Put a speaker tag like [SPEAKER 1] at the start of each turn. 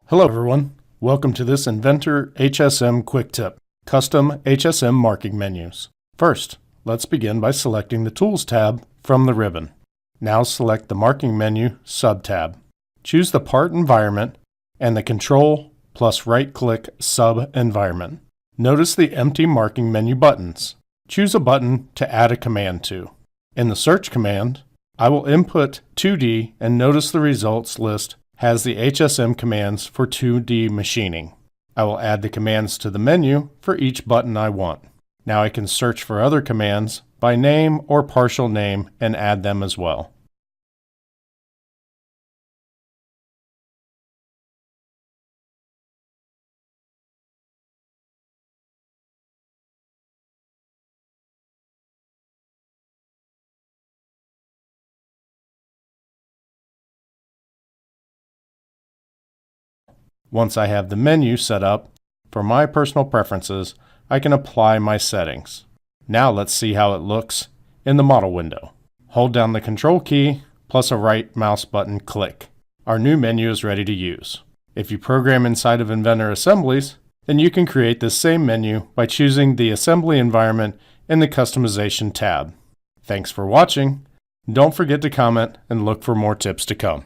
[SPEAKER 1] Hello everyone, welcome to this Inventor HSM quick tip, custom HSM marking menus. First, let's begin by selecting the Tools tab from the ribbon. Now select the Marking Menu sub-tab. Choose the part environment and the Control plus right-click Sub-Environment. Notice the empty marking menu buttons. Choose a button to add a command to. In the Search command, I will input 2D and notice the results list has the HSM commands for 2D machining. I will add the commands to the menu for each button I want. Now I can search for other commands by name or partial name and add them as well. Once I have the menu set up, for my personal preferences, I can apply my settings. Now let's see how it looks in the model window. Hold down the Control key plus a right mouse button click. Our new menu is ready to use. If you program inside of Inventor Assemblies, then you can create this same menu by choosing the Assembly environment in the Customization tab. Thanks for watching. Don't forget to comment and look for more tips to come.